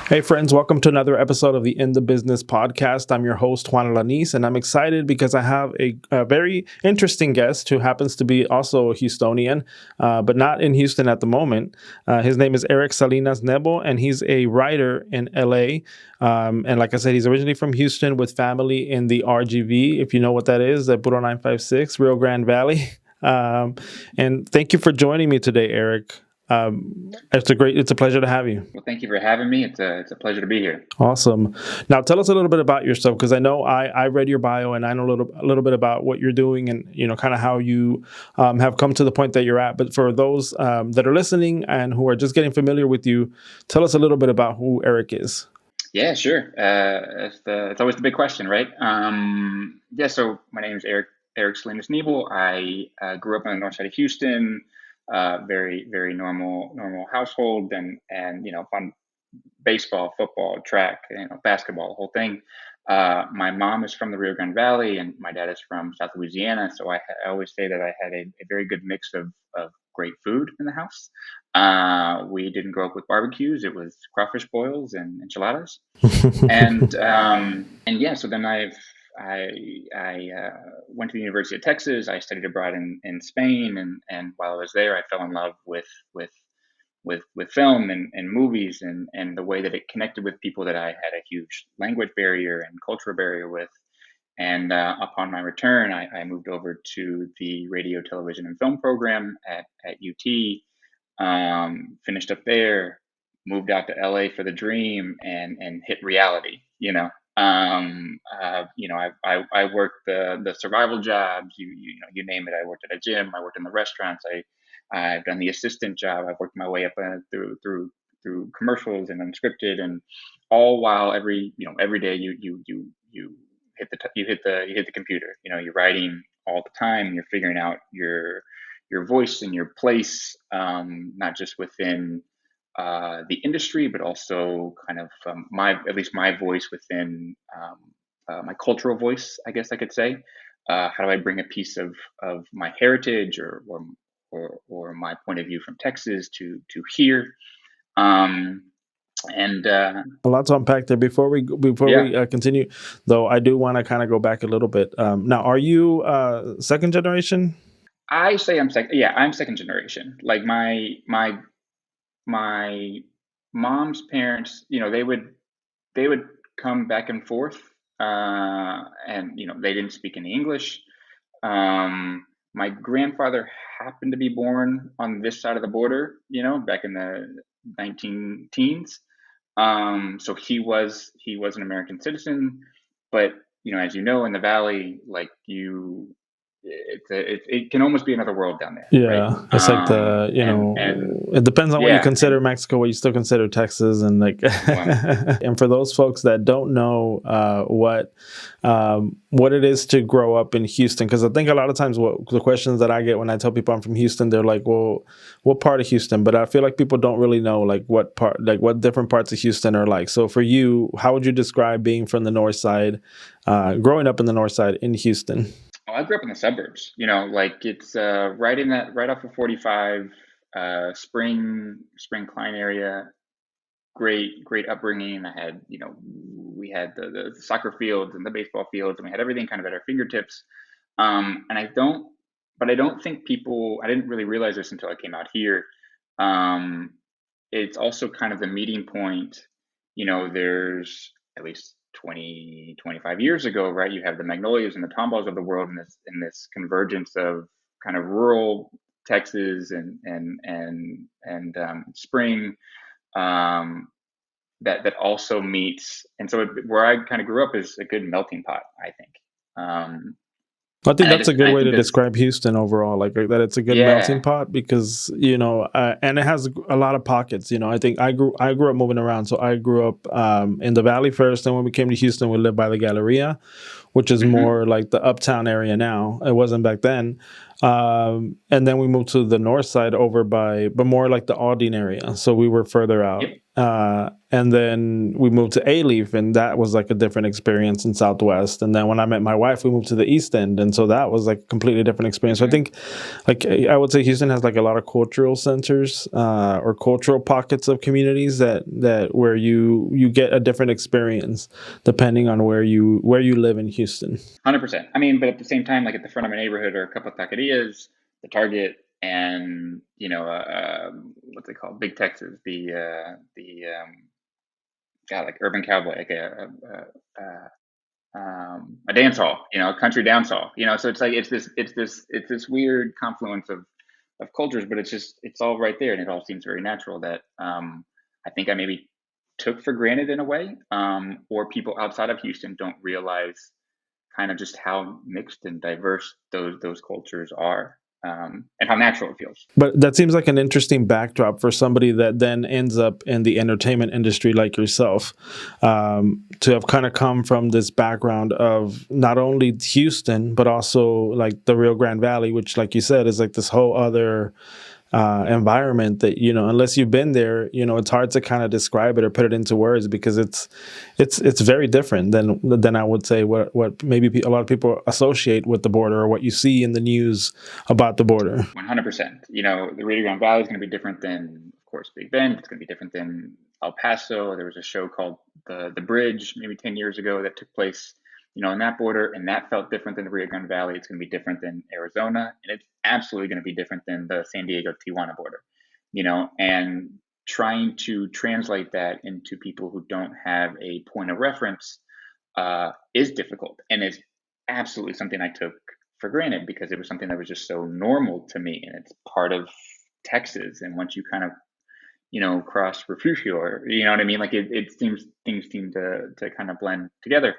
Hey friends, welcome to another episode of the In the Business podcast. I'm your host, Juan Alanis, and I'm excited because I have a very interesting guest who happens to be also a Houstonian, but not in Houston at the moment. His name is Eric Salinas Nebel, and he's a writer in LA. And like I said, he's originally from Houston with family in the RGV, if you know what that is, the Puro 956, Rio Grande Valley. And thank you for joining me today, Eric. It's a pleasure to have you. Well, thank you for having me. It's a pleasure to be here. Awesome. Now, tell us a little bit about yourself, because I know I read your bio and I know a little bit about what you're doing and kind of how you have come to the point that you're at. But for those that are listening and who are just getting familiar with you, tell us a little bit about who Eric is. Yeah, sure. It's always the big question, right? So my name is Eric Salinas Nebel. I grew up on the north side of Houston. Very normal household, and fun baseball, football, track, basketball, the whole thing. My mom is from the Rio Grande Valley, and my dad is from South Louisiana. So I always say that I had a very good mix of great food in the house. We didn't grow up with barbecues; it was crawfish boils and enchiladas. And yeah, so then I went to the University of Texas. I studied abroad in Spain, and while I was there, I fell in love with film and movies and the way that it connected with people that I had a huge language barrier and cultural barrier with. And upon my return, I moved over to the radio, television, and film program at UT. Finished up there, moved out to LA for the dream, and hit reality. I worked the survival jobs. You name it. I worked at a gym. I worked in the restaurants. I've done the assistant job. I've worked my way up through commercials and unscripted, and all while every day you hit the computer. You're writing all the time. You're figuring out your voice and your place, not just within the industry, but also kind of my voice within my cultural voice, I guess I could say. How do I bring a piece of my heritage or my point of view from Texas to here? A lot to unpack there. Before we continue, though, I do want to kind of go back a little bit. Now, are you second generation? I say I'm second. Yeah, I'm second generation. Like my mom's parents, they would come back and forth, and they didn't speak any English. My grandfather happened to be born on this side of the border, back in the 19 teens. So he was an American citizen, but as you know, in the valley, like it can almost be another world down there, right? Yeah, it's like it depends on what you Yeah, consider Mexico, what you still consider Texas, and like, well, and for those folks that don't know what it is to grow up in Houston, because I think a lot of times what the questions that I get when I tell people I'm from Houston, they're like, "Well, what part of Houston?" But I feel like people don't really know like what part, like what different parts of Houston are like. So for you, how would you describe being from the north side, growing up in the north side in Houston? oh, I grew up in the suburbs. Like it's right off of 45, Spring Klein area. Great upbringing. We had the soccer fields and the baseball fields, and we had everything kind of at our fingertips. And I don't think I didn't really realize this until I came out here. Um, it's also kind of the meeting point. There's at least 20, 25 years ago, right? You have the Magnolias and the Tombals of the world in this convergence of kind of rural Texas and Spring, um, that also meets. And so where I kind of grew up is a good melting pot, I think. I think And that's a good I way think to that's describe Houston overall. Like that, it's a good melting yeah. pot because and it has a lot of pockets. I think I grew up moving around, so I grew up in the Valley first, and when we came to Houston, we lived by the Galleria, which is Hmm. more like the uptown area now. It wasn't back then. And then we moved to the north side but more like the Aldine area. So we were further out. Yep. And then we moved to A-Leaf, and that was like a different experience in Southwest. And then when I met my wife, we moved to the East End, and so that was like a completely different experience. So I Mm-hmm. think, like I would say, Houston has like a lot of cultural centers or cultural pockets of communities that where you get a different experience depending on where you live in Houston. 100%. I mean, but at the same time, like at the front of my neighborhood are a couple of taquerias, the Target, and what's it called, Big Texas, like Urban Cowboy, like a dance hall, a country dance hall. So it's like it's this weird confluence of cultures, but it's all right there, and it all seems very natural. That I think I maybe took for granted in a way, or people outside of Houston don't realize kind of just how mixed and diverse those cultures are, and how natural it feels. But that seems like an interesting backdrop for somebody that then ends up in the entertainment industry like yourself, to have kind of come from this background of not only Houston, but also like the Rio Grande Valley, which, like you said, is like this whole other environment that, unless you've been there, it's hard to kind of describe it or put it into words, because it's very different than I would say what maybe a lot of people associate with the border, or what you see in the news about the border. 100%. The Rio Grande Valley is going to be different than, of course, Big Bend. It's going to be different than El Paso. There was a show called The Bridge maybe 10 years ago that took place, in that border, and that felt different than the Rio Grande Valley. It's going to be different than Arizona, and it's absolutely going to be different than the San Diego Tijuana border, and trying to translate that into people who don't have a point of reference is difficult, and it's absolutely something I took for granted because it was something that was just so normal to me, and it's part of Texas. And once you kind of cross Refugio, or you know what I mean, like it seems things seem to kind of blend together,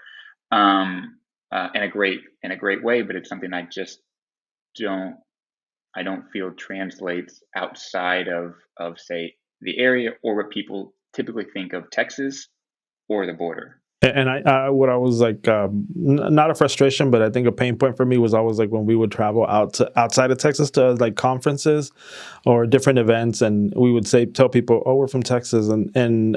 in a great way. But it's something don't I don't feel translates outside of say the area, or what people typically think of Texas or the border. And what I was like, not a frustration, but I think a pain point for me was always like when we would travel outside of Texas to like conferences or different events, and we would tell people, "Oh, we're from Texas," and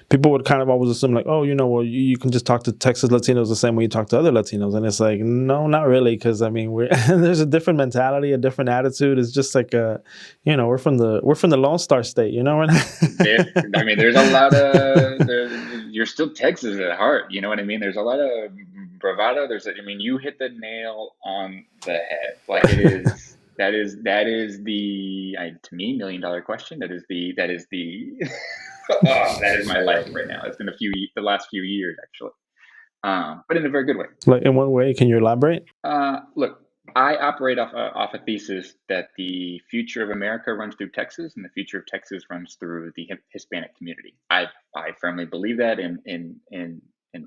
people would kind of always assume like, "Oh, well, you can just talk to Texas Latinos the same way you talk to other Latinos," and it's like, no, not really, because I mean, there's a different mentality, a different attitude. It's just like we're from the Lone Star State, There's a lot of you're still Texas at heart. You know what I mean? There's a lot of bravado. You hit the nail on the head. Like it is. That is the to me $1,000,000 question. That is the that is my life right now. It's been the last few years actually, but in a very good way. Like, in one way, can you elaborate? Look, I operate off a thesis that the future of America runs through Texas, and the future of Texas runs through the Hispanic community. I firmly believe that in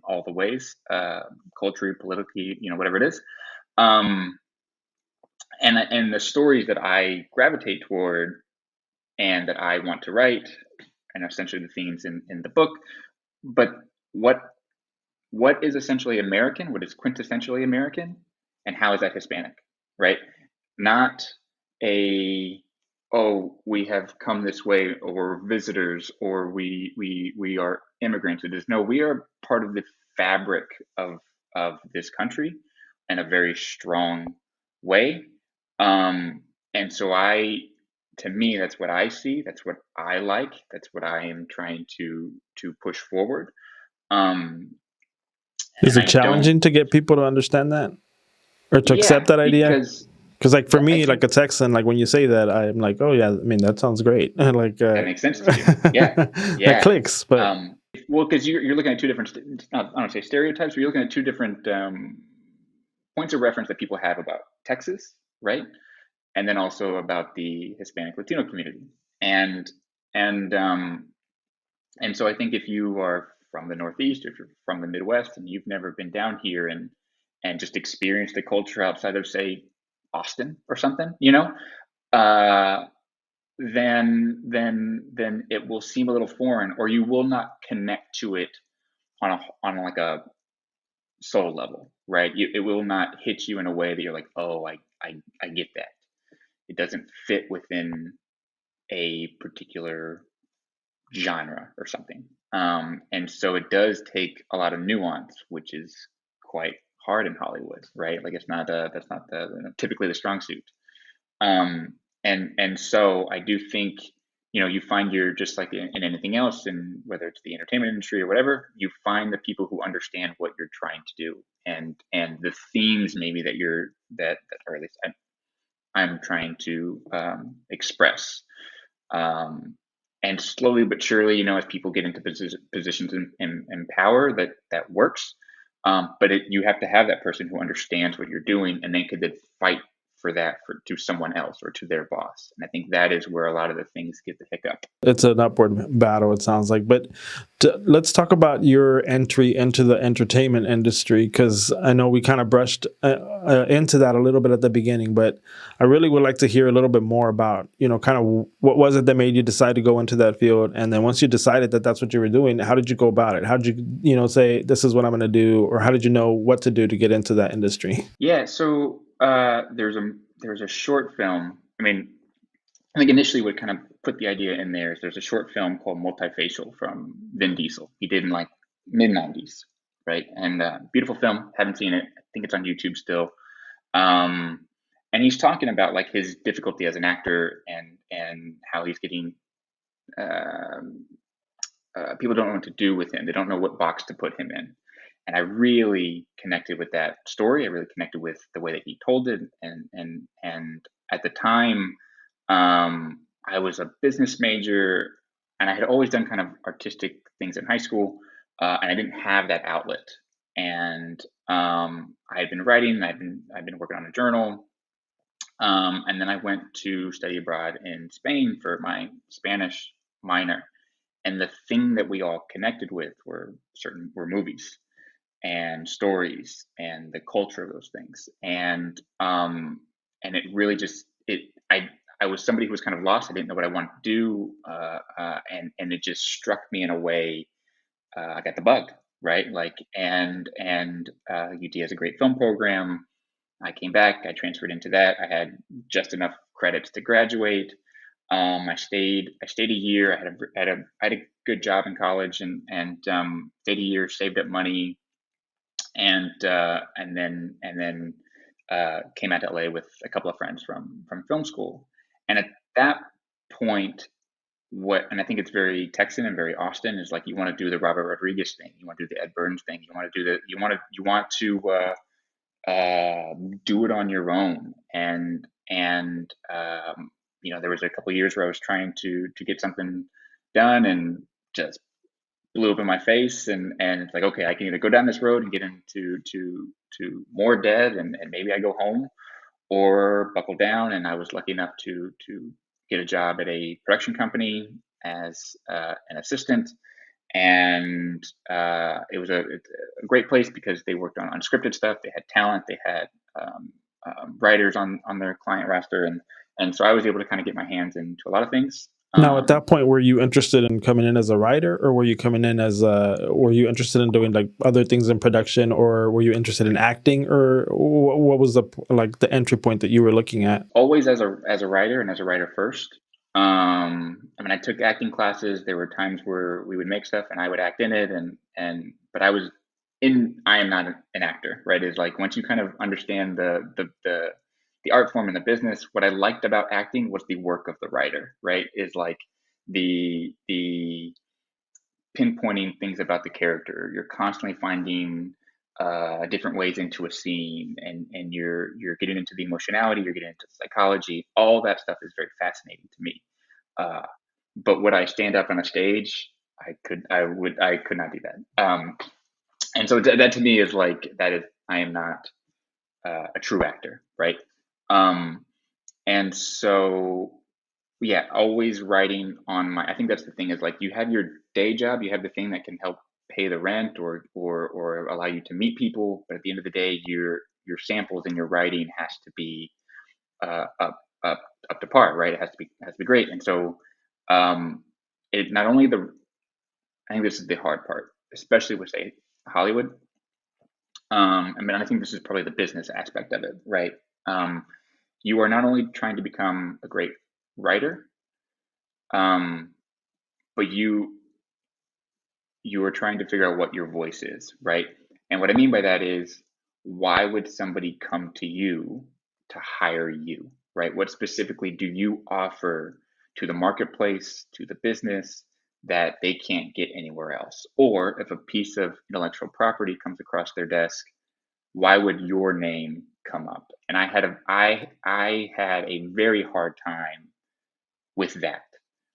all the ways, culturally, politically, whatever it is. Um, and the stories that I gravitate toward and that I want to write, and essentially the themes in the book. But what what is essentially American, what is quintessentially American, and how is that Hispanic, right? Not a, oh, we have come this way, or we're visitors, or we are immigrants. It is no, we are part of the fabric of this country in a very strong way. And so to me, that's what I see. That's what I like. That's what I am trying to push forward. Um, Is and it I don't, challenging to get people to understand that or to accept yeah, that idea? because Because like for I me, like think a Texan, like when you say that, I'm like, oh yeah, I mean that sounds great. Like that makes sense to you. Yeah, that yeah. clicks. But Well, because you're looking at two different, I don't say stereotypes, but you're looking at two different points of reference that people have about Texas, right? And then also about the Hispanic Latino community. And and um, and so I think if you are from the Northeast, or if you're from the Midwest, and you've never been down here and just experienced the culture outside of, say, Austin or something, uh, then it will seem a little foreign, or you will not connect to it on like a soul level, right? It will not hit you in a way that you're like, oh, I get that. It doesn't fit within a particular genre or something. And so it does take a lot of nuance, which is quite hard in Hollywood, right? Like it's not that's not typically the strong suit. And so I do think, you find you're just like in anything else, and whether it's the entertainment industry or whatever, you find the people who understand what you're trying to do, and the themes maybe that or at least I'm trying to express. Um, and slowly but surely, as people get into positions in power, that works. But you have to have that person who understands what you're doing, and then could then fight for that to someone else or to their boss. And I think that is where a lot of the things get the hiccup. It's an upward battle, it sounds like. But let's talk about your entry into the entertainment industry, because I know we kind of brushed into that a little bit at the beginning, but I really would like to hear a little bit more about, kind of what was it that made you decide to go into that field? And then once you decided that that's what you were doing, how did you go about it? How did you, say, this is what I'm going to do? Or how did you know what to do to get into that industry? Yeah. So there's a short film. I mean, I think initially what kind of put the idea in there is there's a short film called Multifacial from Vin Diesel. He did in like mid 90s, right? And beautiful film. Haven't seen it. I think it's on YouTube still. Um, and he's talking about like his difficulty as an actor, and how he's getting um, people don't know what to do with him. They don't know what box to put him in. And I really connected with that story. I really connected with the way that he told it. And at the time, I was a business major, and I had always done kind of artistic things in high school, and I didn't have that outlet. And I had been writing. I've been working on a journal, and then I went to study abroad in Spain for my Spanish minor. And the thing that we all connected with were movies and stories and the culture of those things. And it really just it I was somebody who was kind of lost. I didn't know what I wanted to do, and it just struck me in a way. I got the bug, right? Like, and UT has a great film program. I came back. I transferred into that. I had just enough credits to graduate. I stayed a year. I had a good job in college, and stayed a year, saved up money, and then came out to LA with a couple of friends from film school. And at that point, and I think it's very Texan and very Austin, is like you want to do the Robert Rodriguez thing, you want to do the Ed Burns thing, you want to do it on your own. And there was a couple of years where I was trying to get something done, and just blew up in my face. And it's like, okay, I can either go down this road and get into more debt, and maybe I go home, or buckle down. And I was lucky enough to get a job at a production company as an assistant. And it was a great place because they worked on unscripted stuff. They had talent. They had writers on their client roster, and so I was able to kind of get my hands into a lot of things. Now, at that point, were you interested in coming in as a writer, or were you coming in were you interested in doing like other things in production, or were you interested in acting, or what was the entry point that you were looking at? Always as a writer, and as a writer first. I mean, I took acting classes. There were times where we would make stuff and I would act in it, but I am not an actor, right? Is like, once you kind of understand the art form and the business, what I liked about acting was the work of the writer, right? Is like the pinpointing things about the character. You're constantly finding different ways into a scene, and you're getting into the emotionality, you're getting into psychology. All that stuff is very fascinating to me. Uh, but would I stand up on a stage? I could not do that. And so that to me is like, I am not a true actor, right? Um, and so, yeah, always writing on I think that's the thing, is like, you have your day job, you have the thing that can help pay the rent, or allow you to meet people. But at the end of the day, your samples and your writing has to be up to par, right? It has to be great. And so, um, it not only I think this is the hard part, especially with, say, Hollywood. I mean, I think this is probably the business aspect of it, right? Um, you are not only trying to become a great writer, um, but you are trying to figure out what your voice is, right? And what I mean by that is, why would somebody come to you to hire you, right? What specifically do you offer to the marketplace, to the business, that they can't get anywhere else? Or if a piece of intellectual property comes across their desk, why would your name come up? And I had a very hard time with that,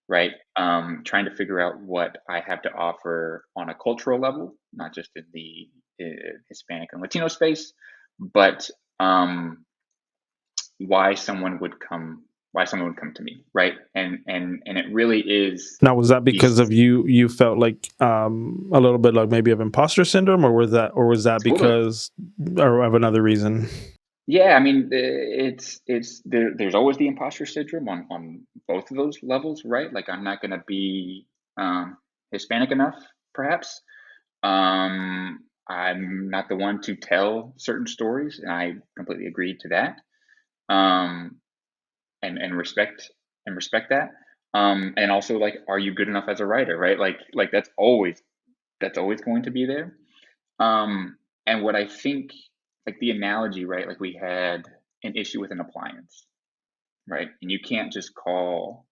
right? Trying to figure out what I have to offer on a cultural level, not just in the Hispanic and Latino space, but why someone would come, why someone would come to me, right? And it really is Now, was that because these of you felt like a little bit like maybe of imposter syndrome, or was that totally. because or of another reason? Yeah, I mean, it's there. There's always the imposter syndrome on both of those levels, right? Like, I'm not going to be Hispanic enough, perhaps. I'm not the one to tell certain stories, and I completely agree to that. Um, and respect that. And also, like, are you good enough as a writer, right? Like that's always going to be there. And what I think, like the analogy, right? Like, we had an issue with an appliance, right? And you can't just call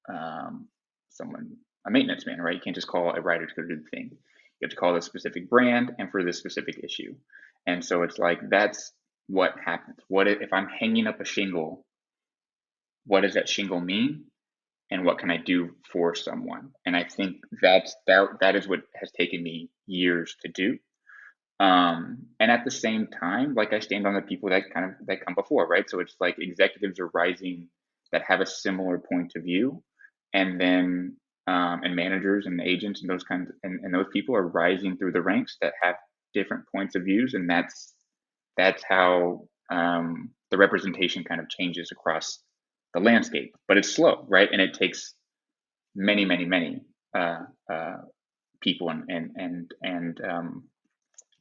um, someone a maintenance man, right? You can't just call a writer to go do the thing. You have to call this specific brand and for this specific issue. And so it's like, that's what happens. What if I'm hanging up a shingle? What does that shingle mean? And what can I do for someone? And I think that is what has taken me years to do. And at the same time, like, I stand on the people that come before, right? So it's like executives are rising that have a similar point of view, and then and managers and agents and those kinds and those people are rising through the ranks that have different points of views, and that's how the representation kind of changes across the landscape. But it's slow, right? And it takes many uh, uh, people and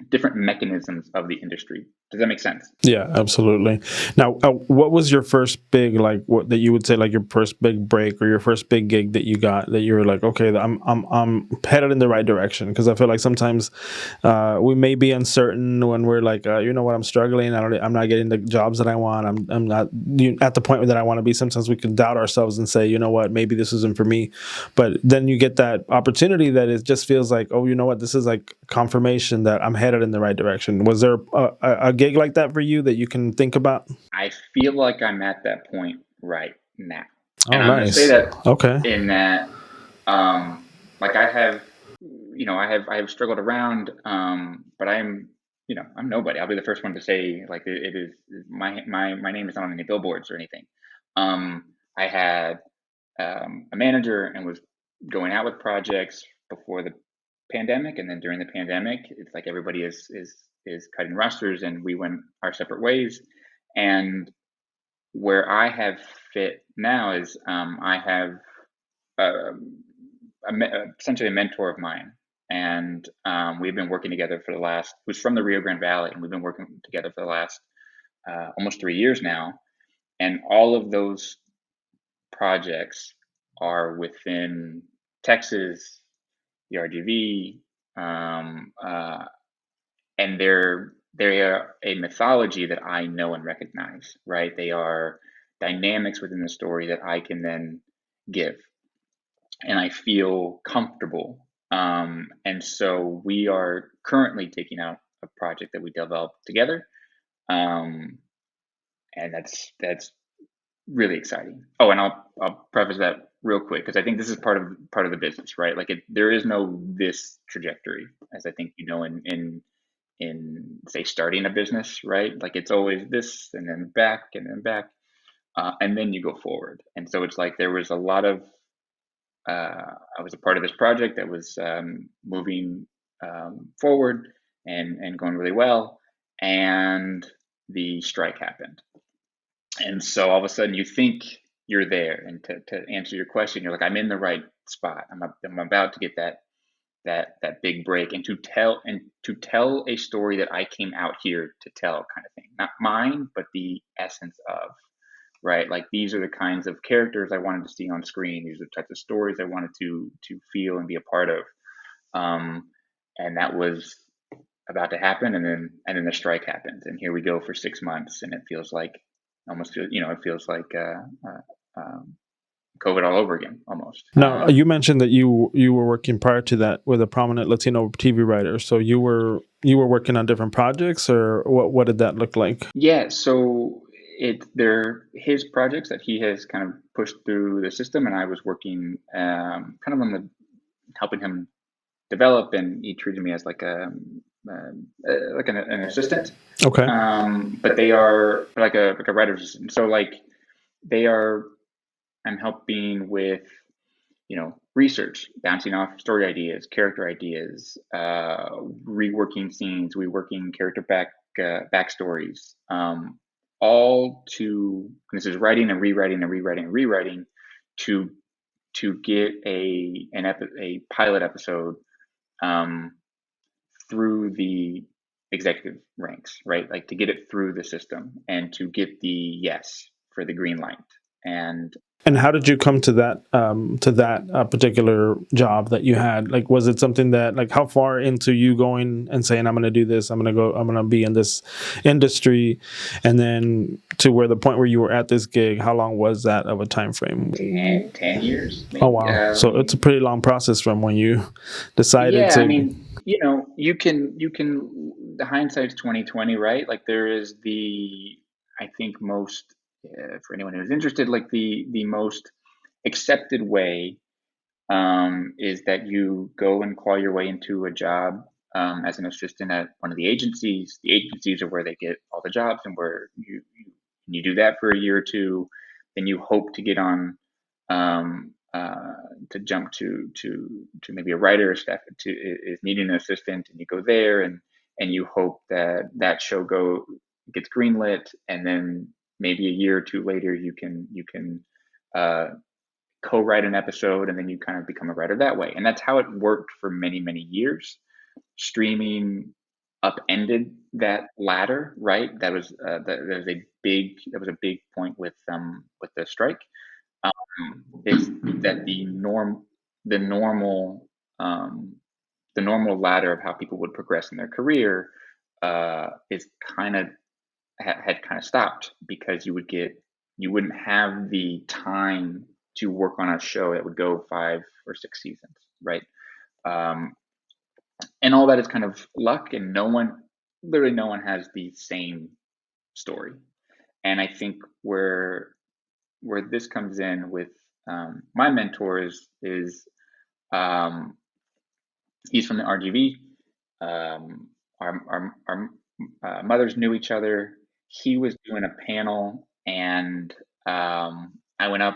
different mechanisms of the industry. Does that make sense? Yeah, absolutely. Now, what was your first big, like, what that you would say, like, your first big break or your first big gig that you got that you were like, okay, I'm headed in the right direction? Because I feel like sometimes we may be uncertain when we're like, you know what, I'm struggling. I'm not getting the jobs that I want. I'm not at the point that I want to be. Sometimes we can doubt ourselves and say, you know what, maybe this isn't for me. But then you get that opportunity that it just feels like, oh, you know what, this is like confirmation that I'm headed in the right direction. Was there a gig like that for you that you can think about? I feel like I'm at that point right now. Oh, And I'm going to say nice. that Okay. in that, like, I have struggled around, but I'm nobody. I'll be the first one to say, like, it is my name is not on any billboards or anything. I had a manager and was going out with projects before the pandemic, and then during the pandemic, it's like everybody is cutting rosters, and we went our separate ways. And where I have fit now is I have essentially a mentor of mine, and we've been working together for the last. Who's from the Rio Grande Valley, and we've been working together for the last almost 3 years now. And all of those projects are within Texas, the RGV, and they are a mythology that I know and recognize. Right? They are dynamics within the story that I can then give, and I feel comfortable. And so we are currently taking out a project that we developed together, um, and that's really exciting. Oh, and I'll preface that real quick, because I think this is part of the business, right? Like, there is no this trajectory, as I think in say starting a business, right? Like, it's always this and then back and then back, and then you go forward. And so it's like there was a lot of I was a part of this project that was moving forward and going really well, and the strike happened. And so all of a sudden you think you're there. And to answer your question, you're like, I'm in the right spot. I'm about to get that big break, and to tell a story that I came out here to tell, kind of thing. Not mine, but the essence of. right? Like these are the kinds of characters I wanted to see on screen. These are the types of stories I wanted to feel and be a part of. Um, and that was about to happen, and then the strike happened, and here we go for 6 months, and it feels like almost it feels like COVID all over again, almost. Now, you mentioned that you were working prior to that with a prominent Latino TV writer. So you were working on different projects, or what did that look like? Yeah, so they're his projects that he has kind of pushed through the system, and I was working kind of on the helping him develop, and he treated me as like an assistant. Okay. But they are like a writer's assistant. So like they are I'm helping with research, bouncing off story ideas, character ideas, reworking scenes, reworking character backstories, all to this is writing and rewriting and rewriting and rewriting to get a pilot episode um, through the executive ranks, right? Like to get it through the system and to get the yes for the green light. And And how did you come to that particular job that you had? Like, was it something that, like, how far into you going and saying, I'm going to do this, I'm going to be in this industry, and then to where the point where you were at this gig, how long was that of a time frame? 10 years, Oh, maybe. wow. So it's a pretty long process from when you decided Yeah, I to. mean, the hindsight's 2020, right? Like there is I think most for anyone who's interested, like the most accepted way is that you go and claw your way into a job as an assistant at one of the agencies. The agencies are where they get all the jobs, and where you do that for a year or two, then you hope to get on um, to jump to maybe a writer or staff is needing an assistant, and you go there, and you hope that that show gets greenlit, and then maybe a year or two later you can uh, co-write an episode, and then you kind of become a writer that way. And that's how it worked for many years. Streaming upended that ladder, right? That was a big point with the strike. Is that the normal um, the normal ladder of how people would progress in their career is kind of had kind of stopped, because you wouldn't have the time to work on a show that would go 5 or 6 seasons, right? Um, and all that is kind of luck, and literally no one has the same story. And I think where this comes in with my mentor is um, he's from the RGV. Our mothers knew each other. He was doing a panel, and I went up,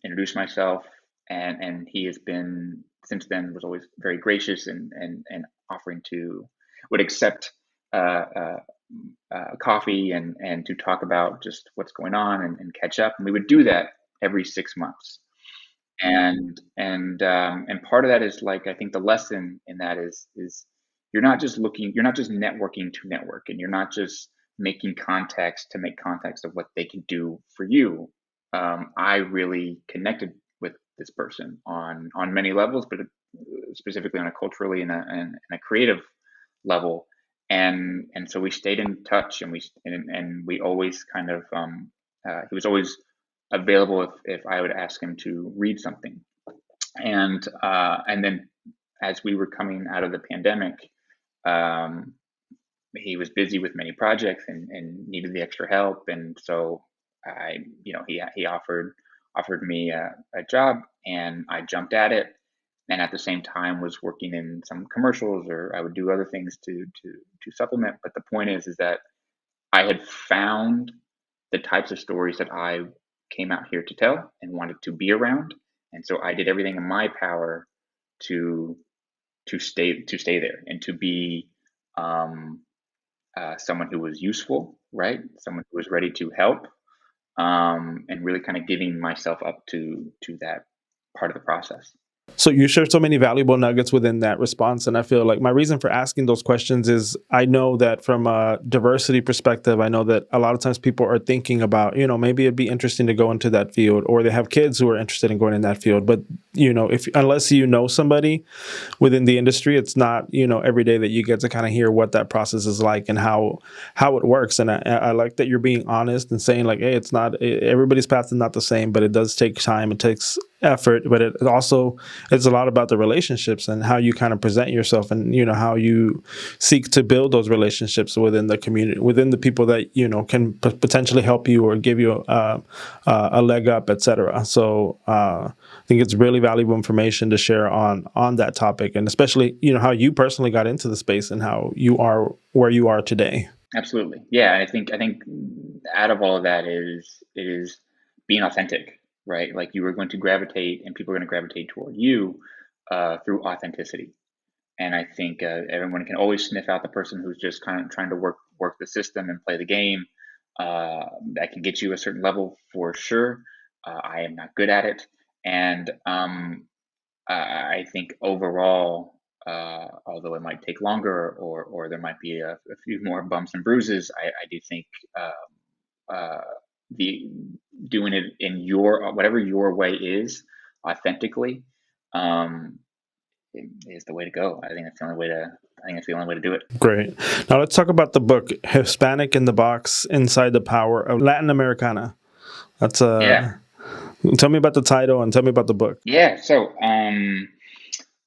introduced myself, and he has been since then, was always very gracious, and offering to would accept uh, coffee, and to talk about just what's going on, and catch up. And we would do that every 6 months. And part of that is, like, I think the lesson in that is you're not just networking to network, and you're not just making contacts to make contacts of what they can do for you. I really connected with this person on many levels, but specifically on a culturally and a creative level. And so we stayed in touch, and we always kind of he was always available if I would ask him to read something. And then as we were coming out of the pandemic, um, he was busy with many projects, and needed the extra help. And so he offered me a job, and I jumped at it. And at the same time was working in some commercials, or I would do other things to supplement. But the point is that I had found the types of stories that I came out here to tell and wanted to be around. And so I did everything in my power to stay there, and to be um, someone who was useful, right? Someone who was ready to help, and really kind of giving myself up to that part of the process. So you share so many valuable nuggets within that response, and I feel like my reason for asking those questions is I know that from a diversity perspective, I know that a lot of times people are thinking about, maybe it'd be interesting to go into that field, or they have kids who are interested in going in that field. But if unless you know somebody within the industry, it's not every day that you get to kind of hear what that process is like and how it works. And I like that you're being honest and saying like, hey, it's not everybody's path is not the same, but it does take time. It takes effort, but it also it's a lot about the relationships and how you kind of present yourself, and how you seek to build those relationships within the community, within the people that can potentially help you or give you a leg up, etc. So I think it's really valuable information to share on that topic, and especially how you personally got into the space and how you are where you are today. Absolutely. Yeah, I think out of all of that is being authentic, right? Like you are going to gravitate, and people are going to gravitate toward you through authenticity. And I think everyone can always sniff out the person who's just kind of trying to work the system and play the game. That can get you a certain level for sure. I am not good at it, and I think overall, although it might take longer, or there might be a few more bumps and bruises, I do think uh, the doing it in your whatever your way is authentically um, is the way to go. I think that's the only way to. I think that's the only way to do it. Great. Now let's talk about the book Hispanic in the Box: Inside the Power of Latin-Americana. That's Yeah, tell me about the title and tell me about the book. yeah. So,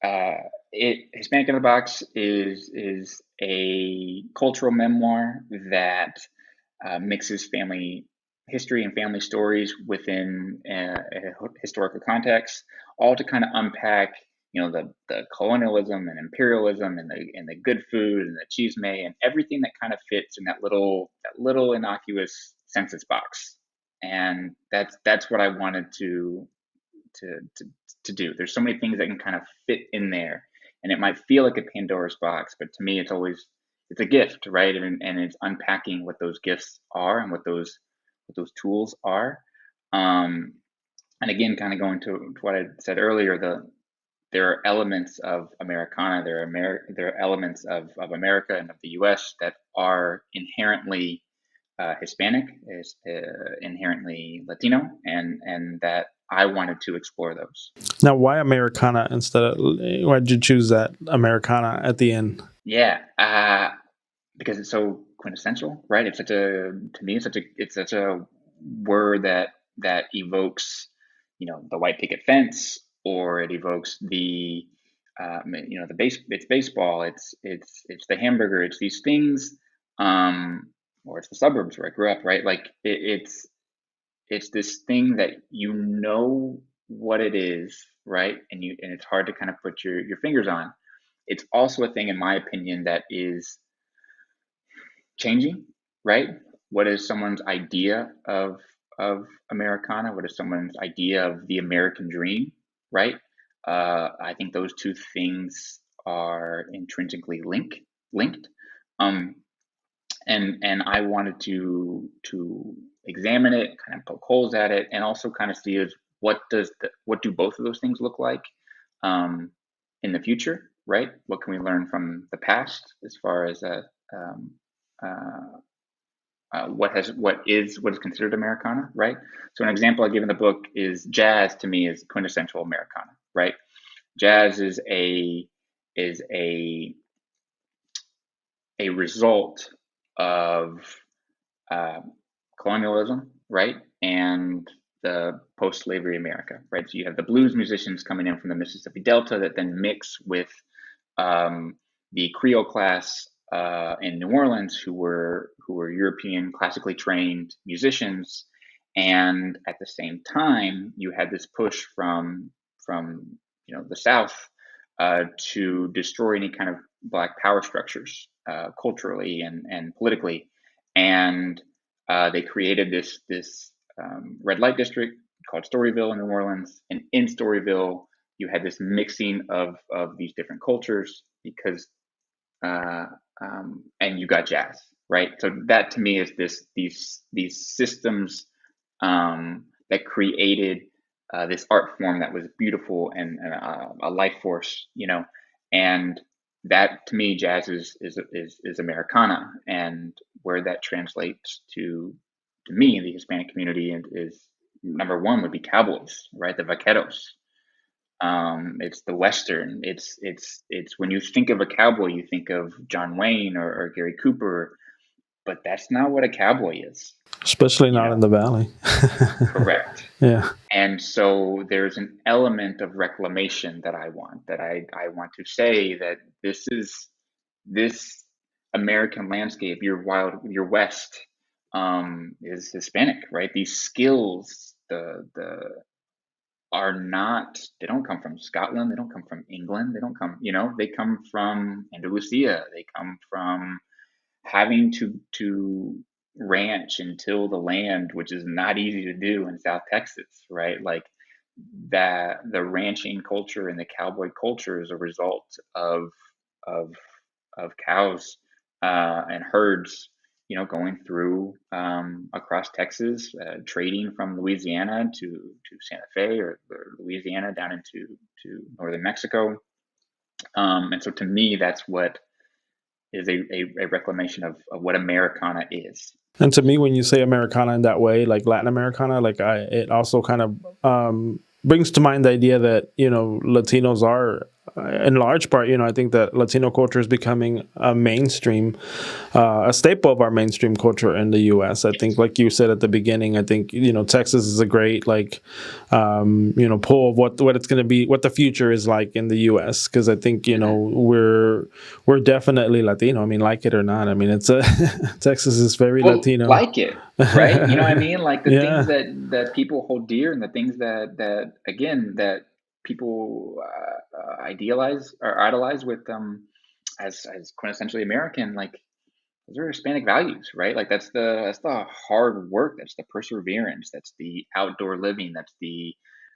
uh, Hispanic in the Box is a cultural memoir that mixes family history and family stories within a historical context, all to kind of unpack, the colonialism and imperialism and the good food and the chisme and everything that kind of fits in that little innocuous census box. And that's what I wanted to to to do. There's so many things that can kind of fit in there, and it might feel like a Pandora's box, but to me, it's a gift, right? And it's unpacking what those gifts are and what those tools are. Um, and again, kind of going to what I said earlier, there are elements of Americana, there are elements of America and of the U.S. that are inherently Hispanic, is inherently Latino, and that I wanted to explore those. Now, why Americana instead of why did you choose that Americana at the end? Yeah, because it's so quintessential, right? It's such a to me, it's such a word that evokes, the white picket fence, or it evokes the base. It's baseball. It's the hamburger. It's these things, um, or it's the suburbs where I grew up, right? Like it's this thing that what it is, right? And it's hard to kind of put your fingers on. It's also a thing, in my opinion, that is changing, right? What is someone's idea of Americana? What is someone's idea of the American dream, right? I think those two things are intrinsically linked. Um, and I wanted to examine it, kind of poke holes at it, and also kind of see is what do both of those things look like um, in the future, right? What can we learn from the past as far as um, uh, what is considered Americana, right? So an example I give in the book is jazz. To me, is quintessential Americana, right? Jazz is a result of uh, colonialism, right? And the post-slavery America, right? So you have the blues musicians coming in from the Mississippi Delta that then mix with um, the Creole class in New Orleans, who were European classically trained musicians, and at the same time, you had this push from the South to destroy any kind of Black power structures culturally and politically, and they created this red light district called Storyville in New Orleans, and in Storyville you had this mixing of these different cultures because uh, and you got jazz, right? So that to me is these systems that created this art form that was beautiful and a life force, and that to me, jazz is Americana, and where that translates to me in the Hispanic community is number one would be cowboys, right? The vaqueros. It's the Western. It's when you think of a cowboy, you think of John Wayne or Gary Cooper, but that's not what a cowboy is, Especially you not in know. the valley. Correct. Yeah. And so there's an element of reclamation that I want, that I want to say that this American landscape, your West, is Hispanic, right? These skills, the are not, they don't come from Scotland, they don't come from England, they don't come, they come from Andalusia, they come from having to ranch and till the land, which is not easy to do in South Texas, right? Like that, the ranching culture and the cowboy culture is a result of of cows and herds, going through across Texas, trading from Louisiana to Santa Fe or Louisiana down into to northern Mexico. And so to me, that's what is a reclamation of what Americana is. And to me, when you say Americana in that way, like Latin Americana, it also kind of brings to mind the idea that Latinos are, in large part, I think that Latino culture is becoming a mainstream, a staple of our mainstream culture in the U.S. I think, like you said at the beginning, I think Texas is a great pull of what it's going to be, what the future is like in the U.S. Because I think we're definitely Latino. I mean, like it or not. I mean, it's a Texas is very Well, Latino. like it, right? You know what I mean? Like the things Yeah. that people hold dear, and the things that again that people idealize or idolize with as quintessentially American, like those are Hispanic values, right? Like that's the hard work, that's the perseverance, that's the outdoor living, that's the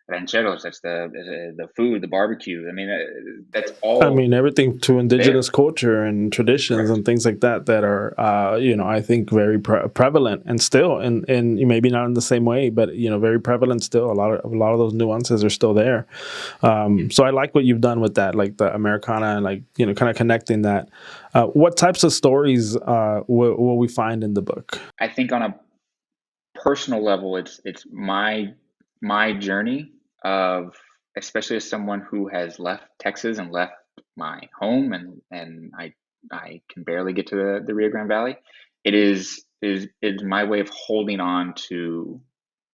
rancheros, that's the food, the barbecue. I mean, that's I all mean, everything to there. indigenous culture and traditions Correct. and things like that are, I think very prevalent and still, and maybe not in the same way, but very prevalent still. A lot of those nuances are still there. So I like what you've done with that, like the Americana, and like kind of connecting that. What types of stories will we find in the book? I think on a personal level, it's my journey of, especially as someone who has left Texas and left my home, and I can barely get to the Rio Grande Valley. It is my way of holding on to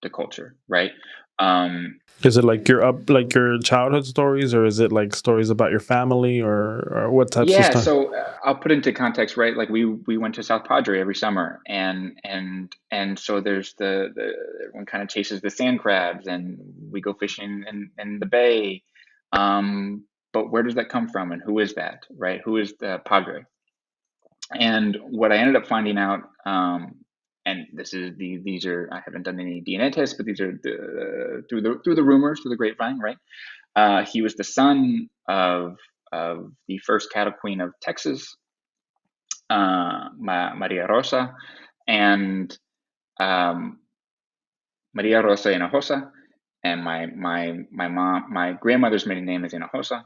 the culture, right? Um, Is it like your childhood stories, or is it like stories about your family, or what types of Yeah, stuff? so I'll put into context, right? Like we went to South Padre every summer, and so there's the everyone kind of chases the sand crabs, and we go fishing in the bay. But where does that come from, and who is that, right? Who is the Padre? And what I ended up finding out, and these are, I haven't done any DNA tests, but these are through the rumors, through the grapevine, right? He was the son of the first cattle queen of Texas, Maria Rosa, and um, Maria Rosa Hinojosa, and my grandmother's maiden name is Hinojosa.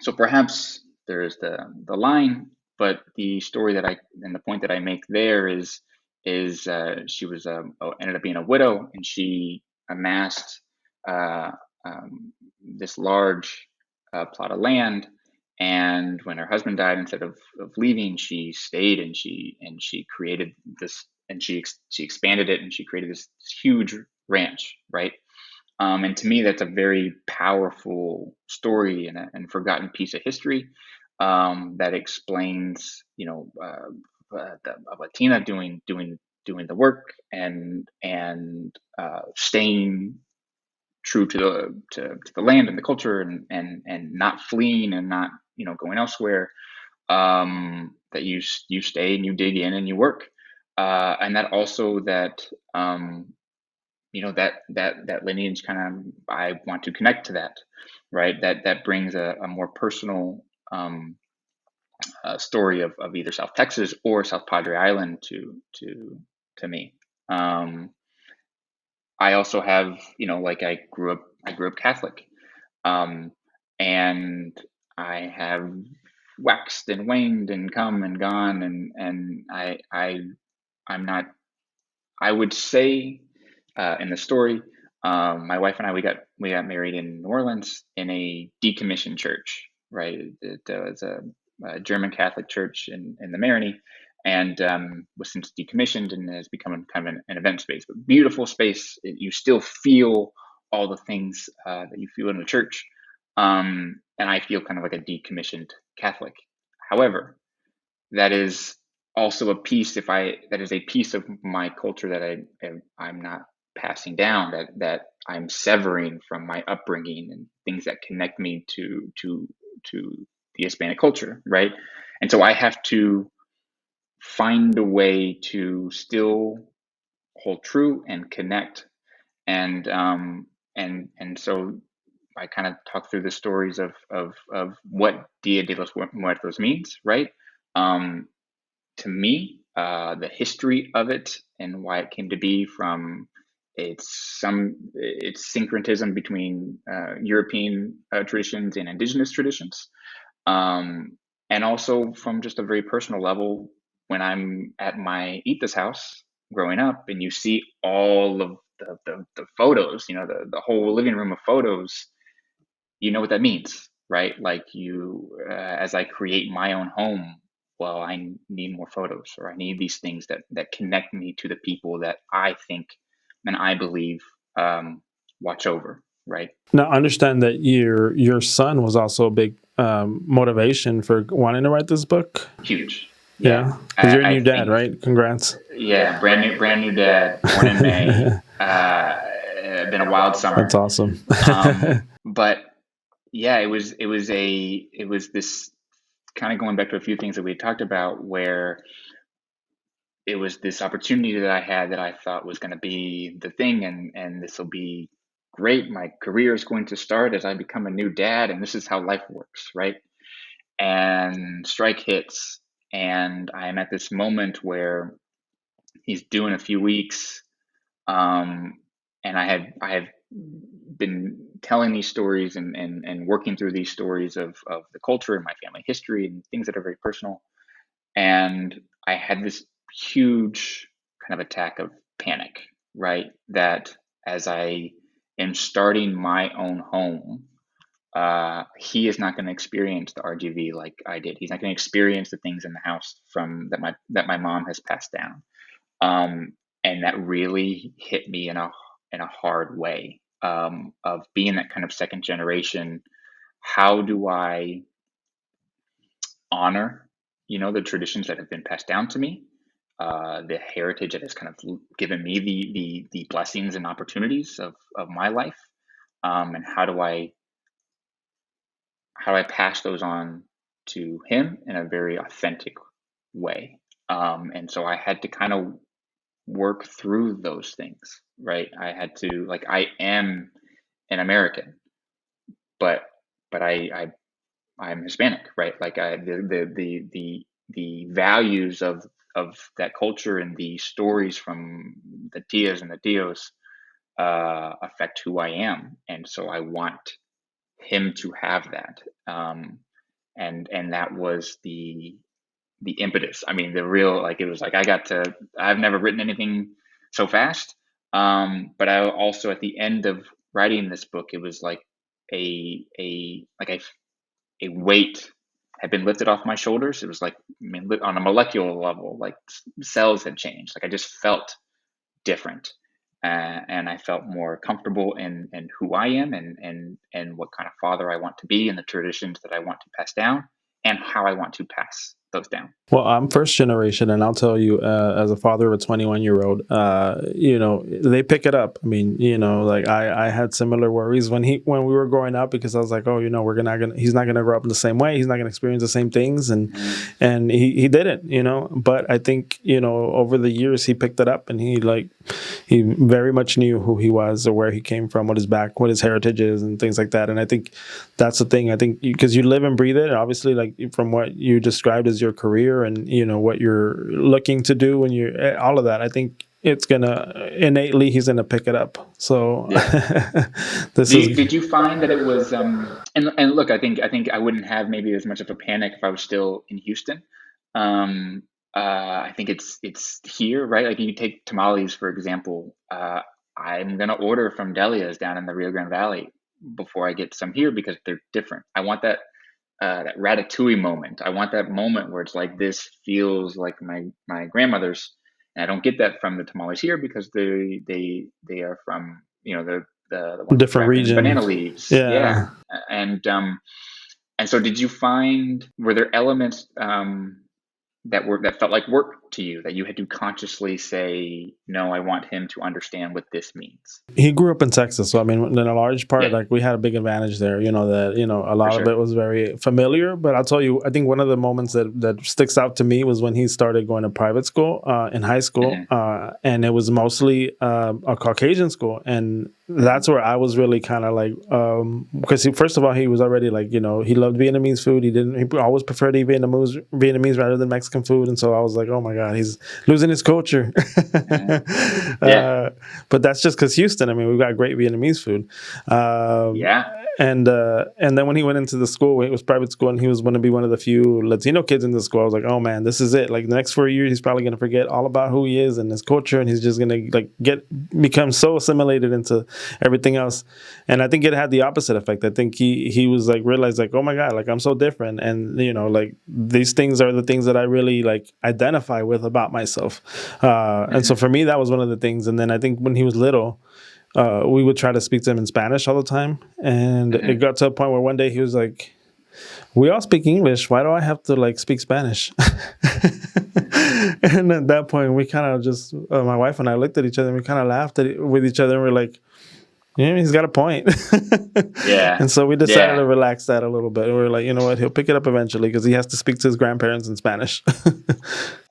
So perhaps there's the line, but the story that I and the point that I make there is she was ended up being a widow, and she amassed uh, this large plot of land. And when her husband died, instead of leaving, she stayed, and she created this, and she expanded it, and she created this huge ranch, right? And to me, that's a very powerful story and forgotten piece of history that explains, a Latina doing the work, and staying true to the land and the culture, and not fleeing, and not going elsewhere. That you stay and you dig in and you work, and that also that that lineage kind of, I want to connect to that, right? That brings a more personal story of either South Texas or South Padre Island to me. um, I also have, like I grew up Catholic, um, and I have waxed and waned and come and gone, and I'm not. I would say, in the story, my wife and I, we got married in New Orleans in a decommissioned church, right? It was a German Catholic church in the Marigny, and was since decommissioned and has become kind of an event space, but beautiful space. You still feel all the things that you feel in a church, and I feel kind of like a decommissioned Catholic. However, that is also a piece, that is a piece of my culture that I'm not passing down, that I'm severing from my upbringing and things that connect me to the Hispanic culture, right? And so I have to find a way to still hold true and connect, and so I kind of talk through the stories of what Dia de los Muertos means, right? Um, to me, the history of it and why it came to be, from its syncretism between European traditions and indigenous traditions, um, and also from just a very personal level. When I'm at my Ita's house growing up, and you see all of the photos, the whole living room of photos, you know what that means, right? Like, as I create my own home, well, I need more photos, or I need these things that connect me to the people that I think and I believe, watch over, right? Now, understand that your son was also a big motivation for wanting to write this book. Huge. Yeah. Yeah, because you're a I new dad, think, right? Congrats. yeah, brand new dad, born in May. Been a wild That's summer. awesome. But yeah, it was this kind of going back to a few things that we had talked about, where it was this opportunity that I had that I thought was going to be the thing, and this will be great. My career is going to start as I become a new dad, and this is how life works, right? And strike hits, and I am at this moment where he's due in a few weeks, um, and I have been telling these stories, and working through these stories of the culture and my family history and things that are very personal. And I had this huge kind of attack of panic, right? That as I am starting my own home, he is not going to experience the RGV like I did. He's not going to experience the things in the house from that my mom has passed down. Um, and that really hit me in a hard way, of being that kind of second generation. How do I honor, the traditions that have been passed down to me, the heritage that has kind of given me the blessings and opportunities of my life, and how do I pass those on to him in a very authentic way. And so I had to kind of work through those things, right? I had to, like, I am an American, but I'm Hispanic, right? Like, the values of that culture and the stories from the tias and the tios affect who I am, and so I want him to have that. And that was the impetus. I mean, the real, like, it was like I've never written anything so fast. But I also, at the end of writing this book, it was like a weight had been lifted off my shoulders. It was like, I mean, on a molecular level, like cells had changed. Like, I just felt different, and I felt more comfortable in who I am, and what kind of father I want to be, and the traditions that I want to pass down, and how I want to pass those down. Well, I'm first generation, and I'll tell you, as a father of a 21-year-old, they pick it up. I mean, like I had similar worries when we were growing up, because I was like, oh, he's not gonna grow up in the same way. He's not gonna experience the same things, and Mm. he didn't, But I think, over the years he picked it up, and he very much knew who he was, or where he came from, what his heritage is, and things like that. And I think that's the thing. I think because you live and breathe it, and obviously, like, from what you described as your career, and what you're looking to do when you all of that, I think it's gonna innately he's gonna pick it up. So Yeah. this is Did you find that it was and look, I think I wouldn't have maybe as much of a panic if I was still in Houston. Um I think it's here, right? Like you take tamales for example. I'm gonna order from Delia's down in the Rio Grande Valley before I get some here because they're different. I want that ratatouille moment. I want that moment where it's like this feels like my grandmother's, and I don't get that from the tamales here because they are from the ones different wrapped in region. banana leaves. Yeah, Yeah. and so did you find were there elements that felt like work to you that you had to consciously say no? I want him to understand what this means. He grew up in Texas, so I mean, in a large part, Yeah, like we had a big advantage there. That a for lot of sure. it was very familiar. But I'll tell you, I think one of the moments that sticks out to me was when he started going to private school in high school, Hmm. and it was mostly a Caucasian school, and Hmm. that's where I was really kind of like, because first of all, he was already like, he loved Vietnamese food. He always preferred to eat Vietnamese rather than Mexican food, and so I was like, oh my god, he's losing his culture. Hmm. Yeah, uh, but that's just because Houston. I mean, we've got great Vietnamese food. Um, yeah. and then when he went into the school, it was private school, and he was going to be one of the few Latino kids in the school. I was like, oh man, this is it. Like the next 4 years, he's probably going to forget all about who he is and his culture, and he's just going to like become so assimilated into everything else. And I think it had the opposite effect. I think he was like realized like, oh my god, like I'm so different, and like these things are the things that I really like identify with about myself. And so Hmm. for me, that was one of the things. And then I think when he was little, we would try to speak to him in Spanish all the time. And it Hmm. got to a point where one day he was like, we all speak English. Why do I have to like speak Spanish? And at that point, we kind of just, my wife and I looked at each other and we kind of laughed with each other and we're like, yeah, he's got a point. Yeah, And so we decided to yeah. relax that a little bit. And we were like, you know what? He'll pick it up eventually because he has to speak to his grandparents in Spanish.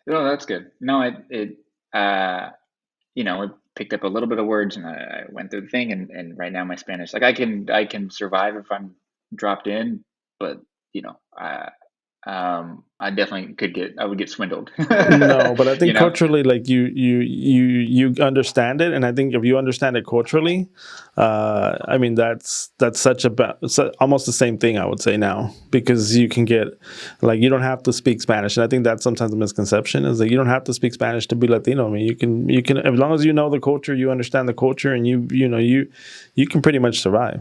No, that's good. No, uh, it picked up a little bit of words, and I went through the thing, and right now my Spanish, like I can survive if I'm dropped in, but you know, I definitely I would get swindled. No, but I You think know, culturally, like you understand it, and I think if you understand it culturally, I mean that's almost the same thing I would say now because you can get like you don't have to speak Spanish, and I think that's sometimes a misconception is that you don't have to speak Spanish to be Latino. I mean, you can as long as you know the culture, you understand the culture, and you can pretty much survive.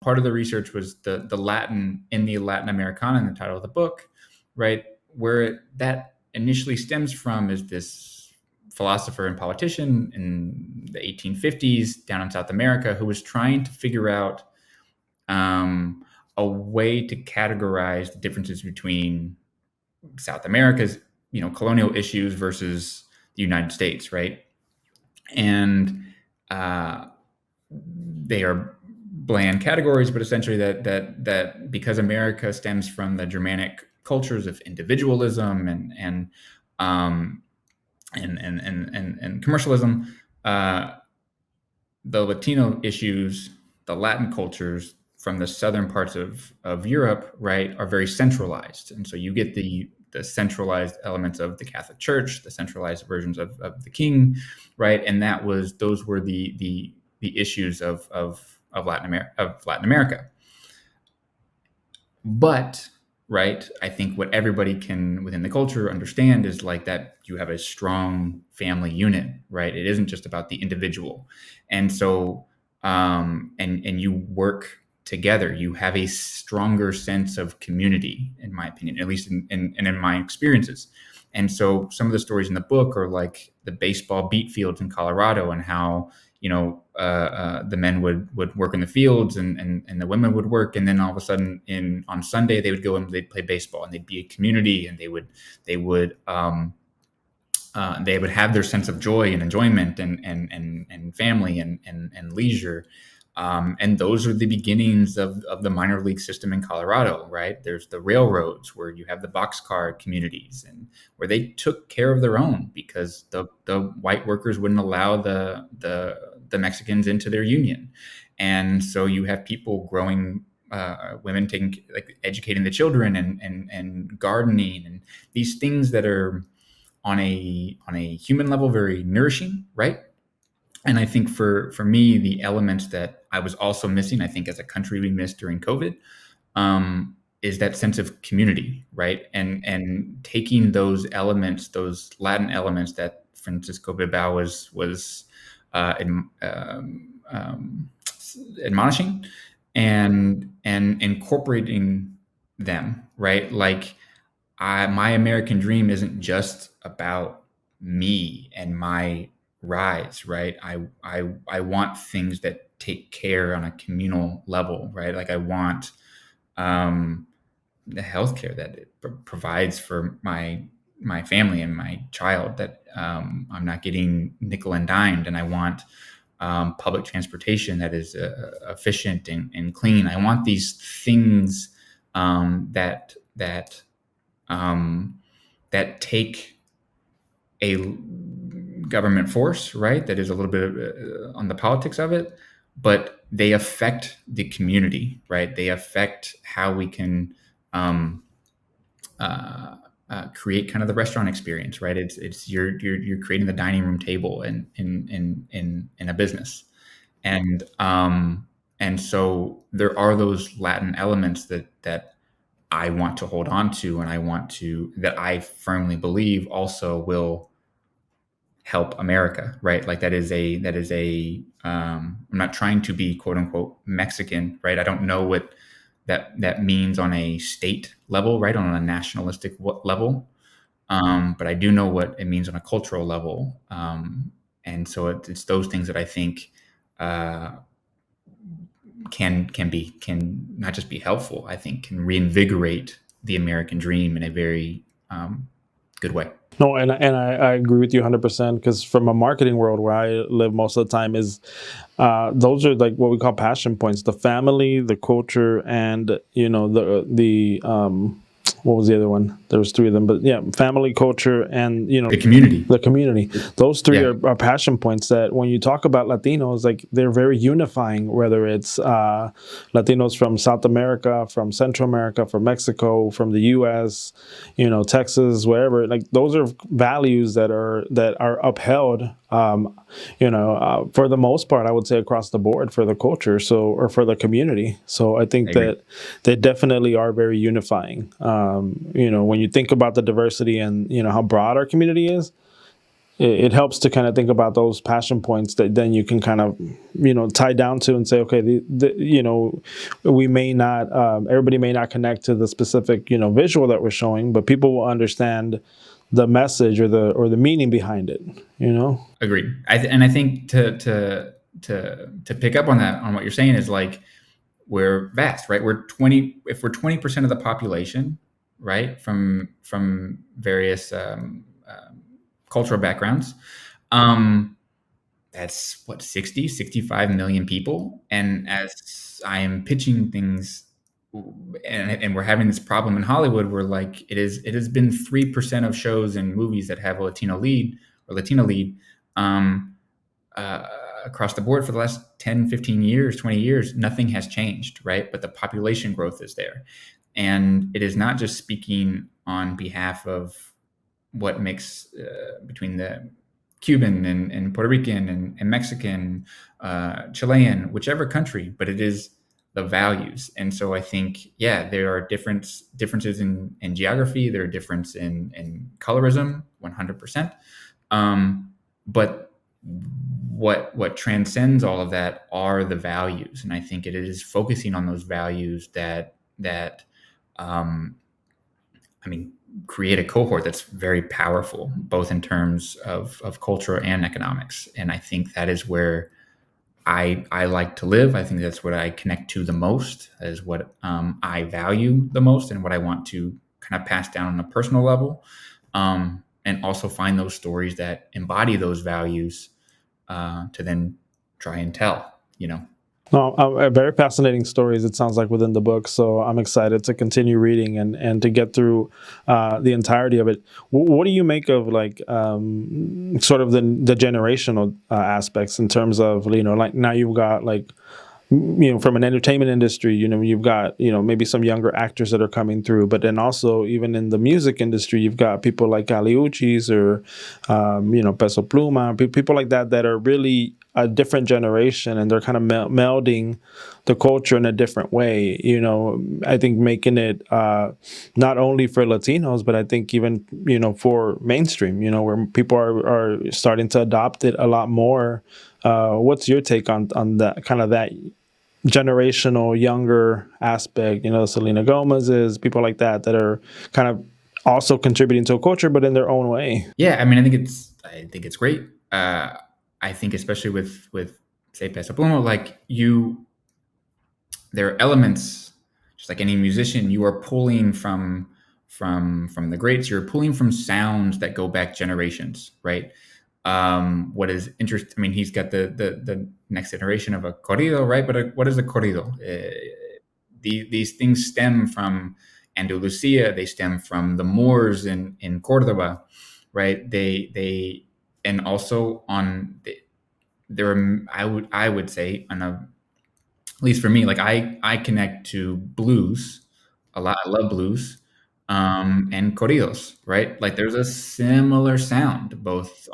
Part of the research was the Latin in the Latin-Americana in the title of the book, right? That initially stems from is this philosopher and politician in the 1850s down in South America who was trying to figure out a way to categorize the differences between South America's colonial issues versus the United States, right? And uh, they are bland categories, but essentially that because America stems from the Germanic cultures of individualism um, and commercialism, the Latino issues, the Latin cultures from the southern parts of Europe, right, are very centralized, and so you get the centralized elements of the Catholic Church, the centralized versions of the King, right, and those were the issues of Latin America. But right, I think what everybody can within the culture understand is like that you have a strong family unit, right? It isn't just about the individual, and so and you work together. You have a stronger sense of community, in my opinion, at least in my experiences. And so some of the stories in the book are like the baseball beat fields in Colorado and how the men would work in the fields and the women would work, and then all of a sudden on Sunday they would go and they'd play baseball and they'd be a community and they would have their sense of joy and enjoyment and family and leisure. And those are the beginnings of the minor league system in Colorado, right? There's the railroads where you have the boxcar communities and where they took care of their own because the white workers wouldn't allow the Mexicans into their union. And so you have people growing, women educating the children and gardening and these things that are on a human level very nourishing, right? And I think for me, the elements that I was also missing, I think as a country we missed during COVID, is that sense of community, right? And taking those elements, those Latin elements that Francisco Bilbao was admonishing, and incorporating them, right? Like my American dream isn't just about me and my rise, right? I want things that take care on a communal level, right? Like I want the healthcare that it provides for my family and my child, that I'm not getting nickel and dimed, and I want public transportation that is efficient and clean. I want these things that take a government force, right? That is a little bit on the politics of it, but they affect the community, right? They affect how we can create kind of the restaurant experience, right? It's you're creating the dining room table in a business, and so there are those Latin elements that I want to hold on to, and that I firmly believe also will help America, right? Like that is a I'm not trying to be quote unquote Mexican, right? I don't know what that means on a state level, right? On a nationalistic level. But I do know what it means on a cultural level. And so it's those things that I think can not just be helpful, I think can reinvigorate the American dream in a very good way. No, and I agree with you 100%, because from a marketing world where I live most of the time is those are like what we call passion points: the family, the culture, and the what was the other one? There was three of them, but yeah, family, culture, and The community. the community. Those three Yeah. are passion points that when you talk about Latinos, like they're very unifying, whether it's Latinos from South America, from Central America, from Mexico, from the US, Texas, wherever. Like those are values that are upheld, for the most part, I would say across the board for the culture, or for the community. So I think I agree. that they definitely are very unifying. When you think about the diversity and how broad our community is, it helps to kind of think about those passion points that then you can kind of tie down to and say, okay, we may not, everybody may not connect to the specific visual that we're showing, but people will understand the message or the meaning behind it. Agreed. And I think to pick up on that, on what you're saying, is like we're vast, right? If we're 20% of the population, right, from various cultural backgrounds, that's what, 65 million people. And as I am pitching things, and we're having this problem in Hollywood where like it has been 3% of shows and movies that have a Latino lead or Latina lead across the board for the last 10, 15 years, 20 years. Nothing has changed, right? But the population growth is there. And it is not just speaking on behalf of what makes between the Cuban and Puerto Rican and Mexican, Chilean, whichever country, but it is the values. And so I think, yeah, there are differences in geography. There are differences in colorism, 100%. But what transcends all of that are the values. And I think it is focusing on those values that create a cohort that's very powerful, both in terms of culture and economics. And I think that is where I like to live. I think that's what I connect to the most, is what I value the most, and what I want to kind of pass down on a personal level, and also find those stories that embody those values to then try and tell. No, very fascinating stories, it sounds like, within the book. So I'm excited to continue reading and to get through the entirety of it. What do you make of like sort of the generational aspects in terms of, like now you've got like from an entertainment industry, you've got, maybe some younger actors that are coming through, but then also even in the music industry, you've got people like Caliuchis or, Peso Pluma, people like that are really a different generation, and they're kind of melding the culture in a different way. I think making it not only for Latinos, but I think even, for mainstream, where people are starting to adopt it a lot more. What's your take on that kind of that generational younger aspect? Selena Gomez's, people like that are kind of also contributing to a culture, but in their own way. Yeah, I mean, I think it's great. I think especially with say Peso Pluma, like there are elements, just like any musician, you are pulling from the greats. You're pulling from sounds that go back generations, right? What is interesting? I mean, he's got the next iteration of a corrido, right? But what is a corrido? These things stem from Andalusia. They stem from the Moors in Cordoba, right? They and also there are, I would say, on a, at least for me, like I connect to blues a lot. I love blues, and corridos, right? Like there's a similar sound, both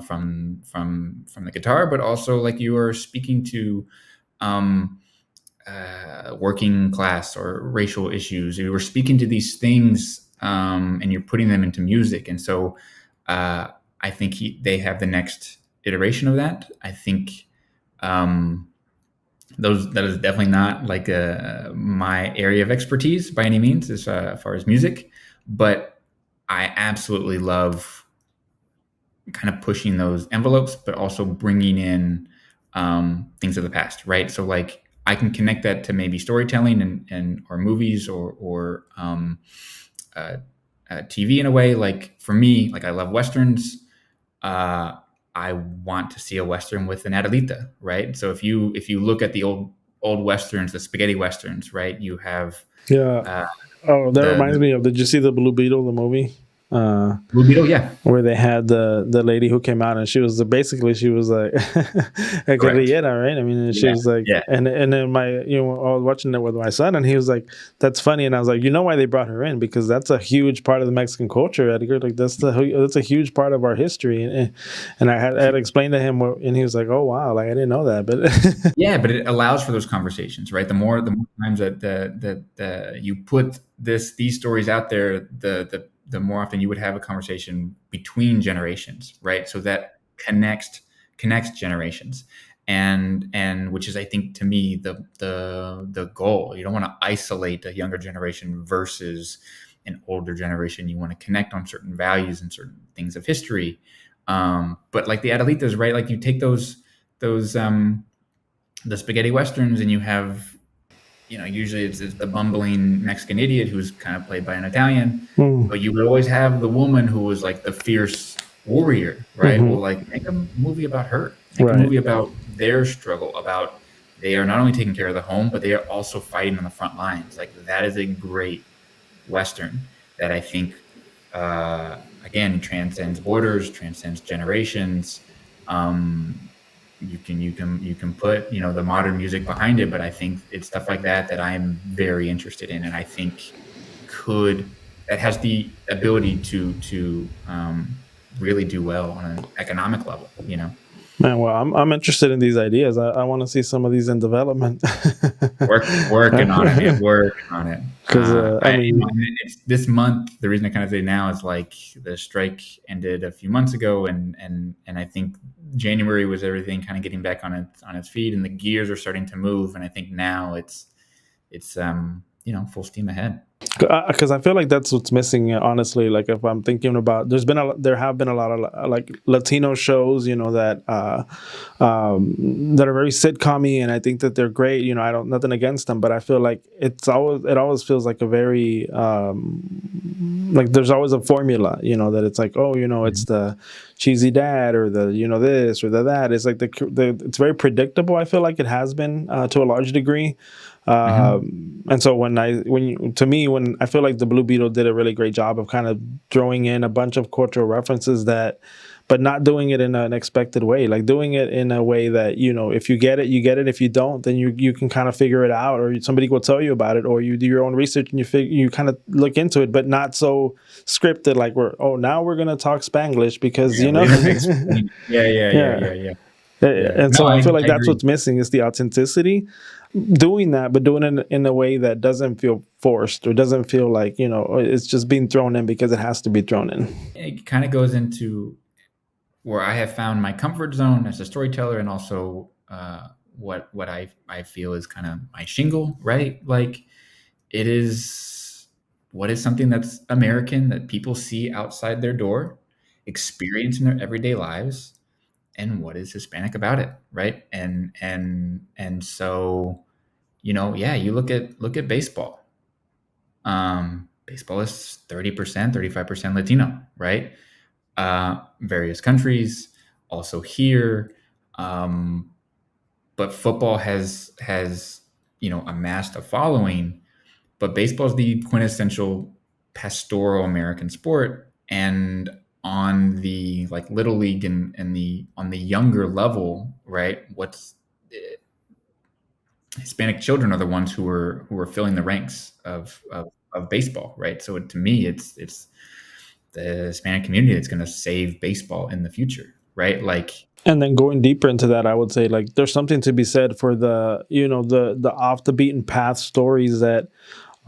from the guitar, but also like you are speaking to um, working class or racial issues. You were speaking to these things, and you're putting them into music, and so I think they have the next iteration of that. I think. That is definitely not like my area of expertise by any means as far as music, but I absolutely love kind of pushing those envelopes, but also bringing in things of the past, right? So like I can connect that to maybe storytelling and or movies or TV in a way. Like for me, like I love westerns. I want to see a western with an Adelita, right? So if you look at the old westerns, the spaghetti westerns, right? You have Yeah. uh, Oh, that reminds the me of. Did you see the Blue Beetle, the movie? Uh, Blue Beetle, yeah, where they had the lady who came out, and she was basically she was like a correct, guerrillera, right? I mean, and she yeah, was like, yeah. and then I was watching it with my son, and he was like, "That's funny," and I was like, "You know why they brought her in? Because that's a huge part of the Mexican culture, Edgar. Like that's a huge part of our history." And I had explained to him, and he was like, "Oh wow, like I didn't know that," but Yeah, but it allows for those conversations, right? The more times that you put these stories out there, the more often you would have a conversation between generations, right? So that connects generations, and which is, I think, to me, the goal. You don't want to isolate a younger generation versus an older generation. You want to connect on certain values and certain things of history. But like the Adelitas, right? Like you take those the spaghetti westerns, and you have, usually it's the bumbling Mexican idiot who's kind of played by an Italian, mm, but you would always have the woman who was like the fierce warrior, right? Well, mhm, like make a movie about her, make a right. movie about their struggle, about they are not only taking care of the home, but they are also fighting on the front lines. Like that is a great western that I think, again, transcends borders, transcends generations. um, you can put the modern music behind it, but I think it's stuff like that I'm very interested in, and I think could that has the ability to really do well on an economic level. Man, well, I'm interested in these ideas. I want to see some of these in development. Working on it, man. Working on it. Because I mean, It's this month. The reason I kind of say now is like the strike ended a few months ago, and I think January was everything kind of getting back on its feet, and the gears are starting to move. And I think now it's full steam ahead. because I feel like that's what's missing. Honestly, like if I'm thinking about, there have been a lot of like Latino shows, that are very sitcom-y, and I think that they're great. I don't nothing against them, but I feel like it always feels like a very like there's always a formula, that it's like, oh, it's Mhm. the cheesy dad or the this or the that. It's like it's very predictable. I feel like it has been to a large degree. Mhm. And so when I feel like the Blue Beetle did a really great job of kind of throwing in a bunch of cultural references that but not doing it in an expected way, like doing it in a way that, if you get it, you get it. If you don't, then you can kind of figure it out, or somebody will tell you about it, or you do your own research and you kind of look into it, but not so scripted, like now we're going to talk Spanglish because, Yeah, we're gonna explain. yeah. Yeah. And No, so I feel like I that's agree. what's missing is the authenticity. Doing that, but doing it in a way that doesn't feel forced or doesn't feel like, it's just being thrown in because it has to be thrown in. It kind of goes into where I have found my comfort zone as a storyteller, and also what I feel is kind of my shingle, right? Like it is what is something that's American that people see outside their door, experience in their everyday lives, and what is Hispanic about it, right? And so, yeah, you look at baseball. Baseball is 30%, 35% Latino, right? Various countries, also here. But football has amassed a following, but baseball is the quintessential pastoral American sport. And on the like little league and the on the younger level, right? What's Hispanic children are the ones who are filling the ranks of baseball, right? So to me, it's the Hispanic community that's going to save baseball in the future, right? Like, And then going deeper into that, I would say like there's something to be said for the off the beaten path stories that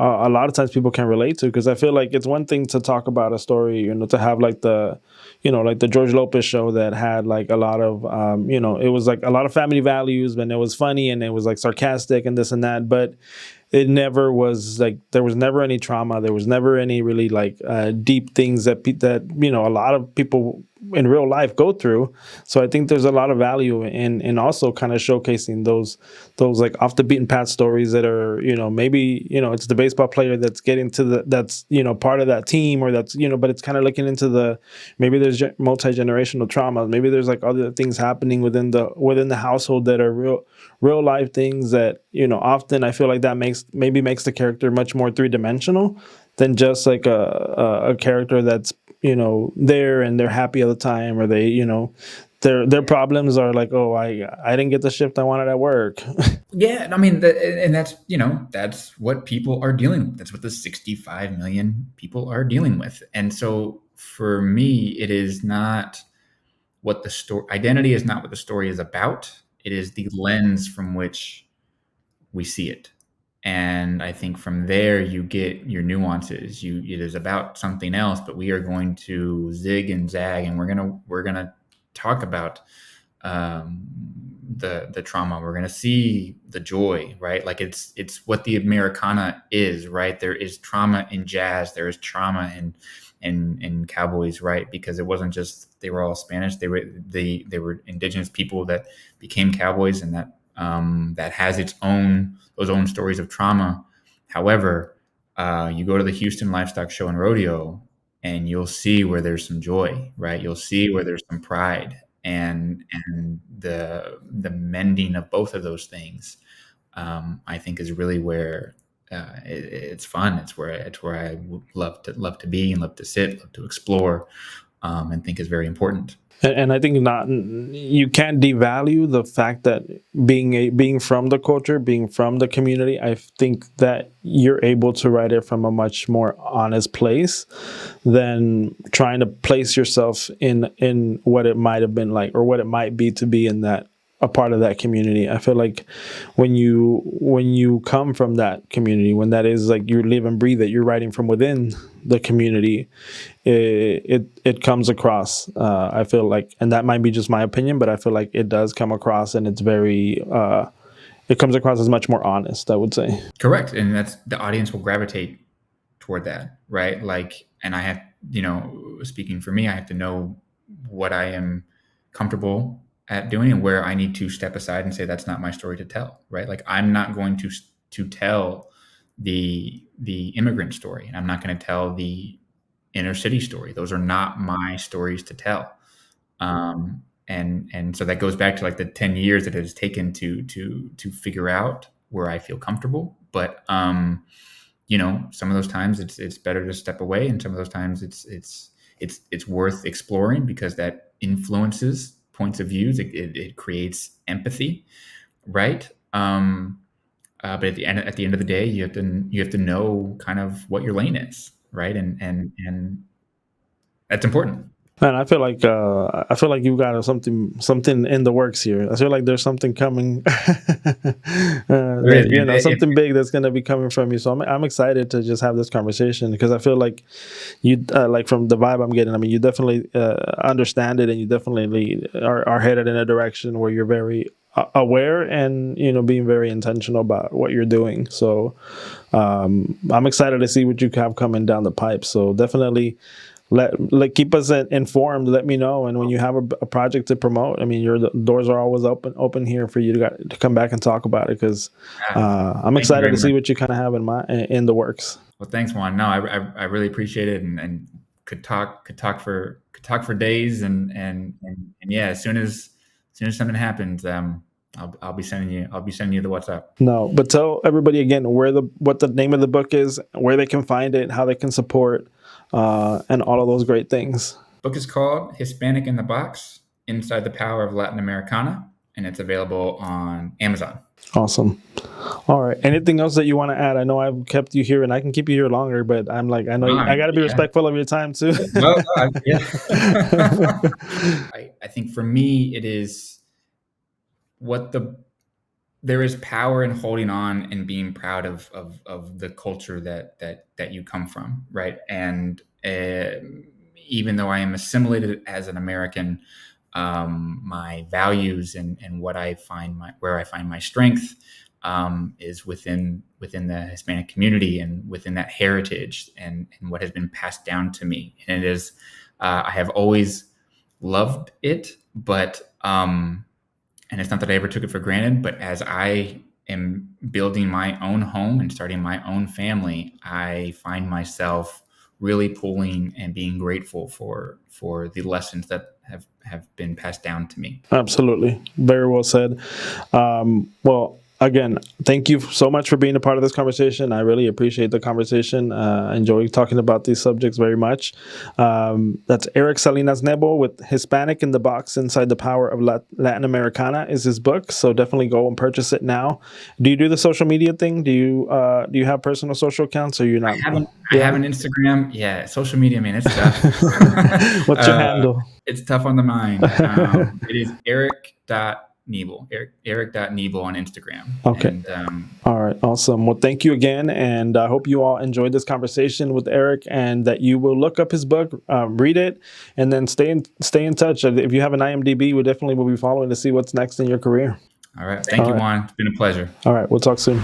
a lot of times people can relate to, because I feel like it's one thing to talk about a story, to have like like the George Lopez show that had like a lot of, it was like a lot of family values, and it was funny and it was like sarcastic and this and that, but it never was like, there was never any trauma. There was never any really like deep things that a lot of people in real life go through. So I think there's a lot of value in also kind of showcasing those like off the beaten path stories that are, maybe, it's the baseball player that's getting to that's, part of that team, or that's, but it's kind of looking into maybe there's multi-generational trauma. Maybe there's like other things happening within the household that are real life things that, often I feel like that makes the character much more three-dimensional than just like a character that's, there and they're happy all the time, or they, their problems are like, oh, I didn't get the shift I wanted at work. yeah, I mean, and that's what people are dealing with. That's what the 65 million people are dealing with. And so for me, it is not what the story identity is not what the story is about. It is the lens from which we see it. And I think from there you get your nuances. It is about something else, but we are going to zig and zag, and we're gonna talk about the trauma. We're gonna see the joy, right? Like it's what the Americana is, right? There is trauma in jazz. There is trauma in cowboys, right? Because it wasn't just they were all Spanish. They were indigenous people that became cowboys, and that has those own stories of trauma. However, you go to the Houston Livestock Show and Rodeo, and you'll see where there's some joy, right? You'll see where there's some pride, and the mending of both of those things, I think, is really where it's fun. It's where I would love to be and love to sit, love to explore, and think is very important. And I think not, you can't devalue the fact that being from the culture, being from the community, I think that you're able to write it from a much more honest place than trying to place yourself in what it might have been like, or what it might be to be in that, a part of that community. I feel like when you come from that community, when that is like you live and breathe it, you're writing from within the community, it comes across. I feel like, and that might be just my opinion, but I feel like it does come across, and it's very. It comes across as much more honest, I would say. Correct, and that's the audience will gravitate toward that, right? Like, and I have, speaking for me, I have to know what I am comfortable at doing and where I need to step aside and say that's not my story to tell, right? Like, I'm not going to tell the immigrant story, and I'm not going to tell the inner city story. Those are not my stories to tell. And so that goes back to like the 10 years that it has taken to figure out where I feel comfortable. But some of those times it's better to step away, and some of those times it's worth exploring because that influences points of views. It creates empathy, right? But at the end of the day, you have to know kind of what your lane is, right? And that's important. Man, I feel like you got something in the works here. I feel like there's something coming, There is, you man. know, something big that's going to be coming from you. So I'm excited to just have this conversation because I feel like you like from the vibe I'm getting. I mean, you definitely understand it, and you definitely are headed in a direction where you're very aware and being very intentional about what you're doing. So I'm excited to see what you have coming down the pipe. So definitely keep us informed. Let me know, and when you have a project to promote, I mean, the doors are always open here for you to come back and talk about it because I'm Thank you excited very to see much. what you kind of have in the works. Well, thanks, Juan. No, I really appreciate it, and could talk for days, and yeah, as soon as something happens, I'll be sending you the WhatsApp. No, but tell everybody again what the name of the book is, where they can find it, how they can support, and all of those great things. Book is called Hispanic in the Box: Inside the Power of Latin-Americana, and it's available on Amazon. Awesome. All right. Anything else that you want to add? I know I've kept you here, and I can keep you here longer, but I know I got to be respectful of your time too. Well, yeah. I think for me, it is there is power in holding on and being proud of the culture that you come from, right? And even though I am assimilated as an American, my values and where I find my strength is within the Hispanic community and within that heritage and what has been passed down to me. And it is I have always loved it, but and it's not that I ever took it for granted, but as I am building my own home and starting my own family, I find myself really pulling and being grateful for the lessons that have been passed down to me. Absolutely. Very well said. Well, again, thank you so much for being a part of this conversation. I really appreciate the conversation. I enjoy talking about these subjects very much. That's Eric Salinas Nebel with Hispanic in the Box: Inside the Power of Latin-Americana is his book. So definitely go and purchase it now. Do you do the social media thing? Do you have personal social accounts, or you're not? I have an Instagram. Yeah, social media, man, it's tough. What's your handle? It's tough on the mind. It is Eric.Nebel. Eric.Nebel on Instagram. Okay. And, all right. Awesome. Well, thank you again. And I hope you all enjoyed this conversation with Eric and that you will look up his book, read it, and then stay in touch. If you have an IMDb, we definitely will be following to see what's next in your career. All right. Thank you, Juan. It's been a pleasure. All right. We'll talk soon.